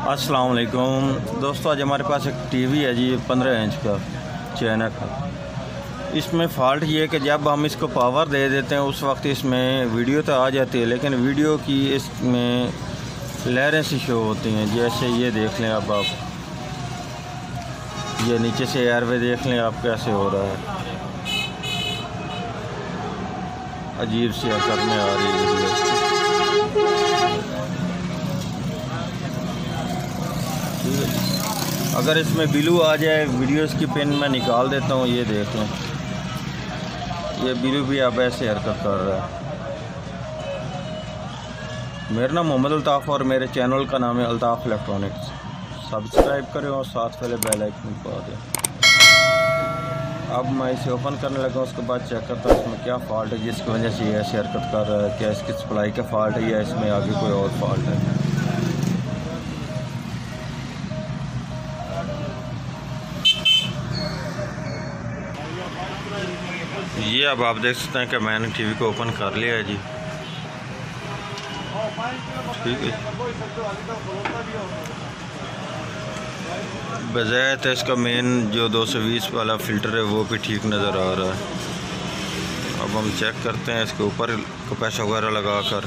अस्सलाम वालेकुम दोस्तों, आज हमारे पास एक टीवी है जी 15 इंच का चाइना का। इसमें फ़ॉल्ट ये है कि जब हम इसको पावर दे देते हैं उस वक्त इसमें वीडियो तो आ जाती है, लेकिन वीडियो की इसमें लहरें सी शो होती हैं। जैसे ये देख लें अब आप, ये नीचे से एयरवे देख लें आप कैसे हो रहा है, अजीब सी असर में आ रही है वीडियो। अगर इसमें ब्लू आ जाए वीडियोस की पिन मैं निकाल देता हूँ। ये देख लें, ये ब्लू भी अब ऐसे हरकत कर रहा है। मेरा नाम मोहम्मद अल्ताफ़ और मेरे चैनल का नाम है अल्ताफ़ इलेक्ट्रॉनिक्स। सब्सक्राइब करें और साथ वाले बेल आइकन दबा दें। अब मैं इसे ओपन करने लगा, उसके बाद चेक करता हूँ इसमें क्या फ़ॉल्ट है जिसकी वजह से ये ऐसे हरकत कर रहा है। क्या इसकी सप्लाई का फ़ॉल्ट है या इसमें आगे कोई और फ़ॉल्ट है। ये अब आप देख सकते हैं कि मैंने टीवी को ओपन कर लिया है जी, ठीक है। बजाय तो इसका मेन जो 220 वाला फ़िल्टर है वो भी ठीक नज़र आ रहा है। अब हम चेक करते हैं इसके ऊपर कैपेसिटर वगैरह लगा कर,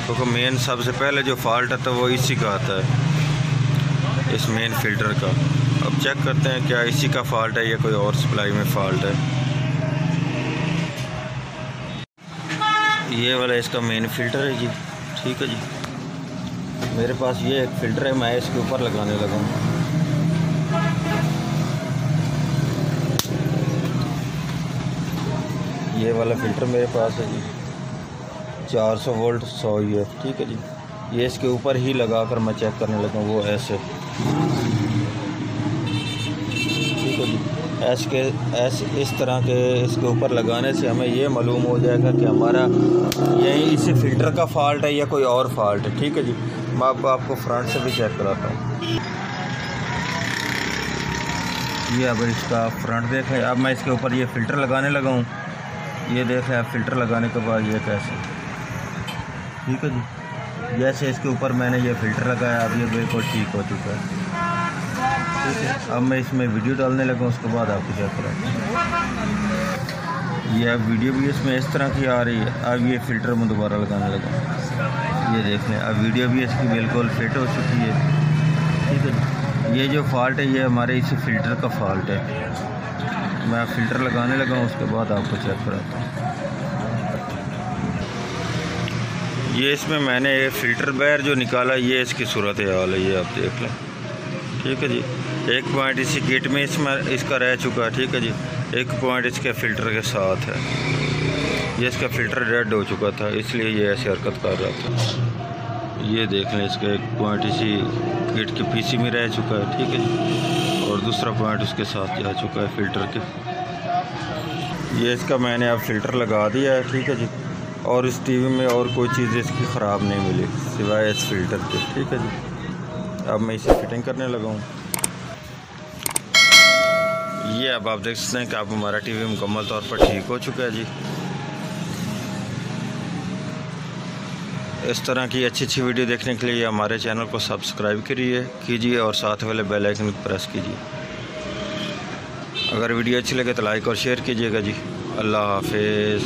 क्योंकि मेन सबसे पहले जो फ़ॉल्ट है तो वो इसी का आता है, इस मेन फ़िल्टर का। अब चेक करते हैं क्या इसी का फ़ॉल्ट है या कोई और सप्लाई में फ़ॉल्ट है। ये वाला इसका मेन फ़िल्टर है जी, ठीक है जी। मेरे पास ये एक फ़िल्टर है, मैं इसके ऊपर लगाने लगा हूँ। ये वाला फ़िल्टर मेरे पास है जी, 400 वोल्ट 100 UF, ठीक है जी। ये इसके ऊपर ही लगा कर मैं चेक करने लगा हूँ, वो ऐसे, ठीक है जी। ऐसे इस तरह के इसके ऊपर लगाने से हमें ये मालूम हो जाएगा कि हमारा यही इसी फ़िल्टर का फ़ॉल्ट है या कोई और फ़ॉल्ट है, ठीक है जी। मैं आपको फ्रंट से भी चेक कराता हूँ। ये अब इसका फ्रंट देखें। अब मैं इसके ऊपर ये फ़िल्टर लगाने लगा हूँ। ये देखें अब फ़िल्टर लगाने के बाद ये कैसे, ठीक है जी। जैसे इसके ऊपर मैंने ये फ़िल्टर लगाया, अब ये बिल्कुल ठीक हो चुका है, ठीक है। अब मैं इसमें वीडियो डालने लगा, उसके बाद आपको चेक कराता हूँ। ये अब वीडियो भी इसमें इस तरह की आ रही है। अब ये फ़िल्टर मैं दोबारा लगाने लगा, ये देख लें अब वीडियो भी इसकी बिल्कुल फिट हो चुकी है, ठीक है। ये जो फ़ॉल्ट है ये हमारे इसी फ़िल्टर का फ़ॉल्ट है। मैं फ़िल्टर लगाने लगा हूँ, उसके बाद आपको चेक कराता हूँ। ये इसमें मैंने ये फ़िल्टर बाहर जो निकाला, ये इसकी सूरत हाल है, ये आप देख लें, ठीक है जी। एक पॉइंट इसी किट में इसका रह चुका है, ठीक है जी। एक पॉइंट इसके फ़िल्टर के साथ है, ये इसका फ़िल्टर डेड हो चुका था, इसलिए ये ऐसे हरकत कर रहा था। ये देख लें, इसका एक पॉइंट इसी किट के पीसी में रह चुका है, ठीक है जी। और दूसरा पॉइंट उसके साथ जा चुका है फ़िल्टर के। ये इसका मैंने अब फ़िल्टर लगा दिया है, ठीक है जी। और इस टीवी में और कोई चीज़ इसकी ख़राब नहीं मिली सिवाय इस फ़िल्टर के, ठीक है जी। अब मैं इसे फिटिंग करने लगा हूँ। ये अब आप देख सकते हैं कि अब हमारा टीवी मुकम्मल तौर पर ठीक हो चुका है जी। इस तरह की अच्छी वीडियो देखने के लिए हमारे चैनल को सब्सक्राइब कीजिए और साथ वाले बेल आइकन को प्रेस कीजिए। अगर वीडियो अच्छी लगे तो लाइक और शेयर कीजिएगा जी। अल्लाह हाफिज़।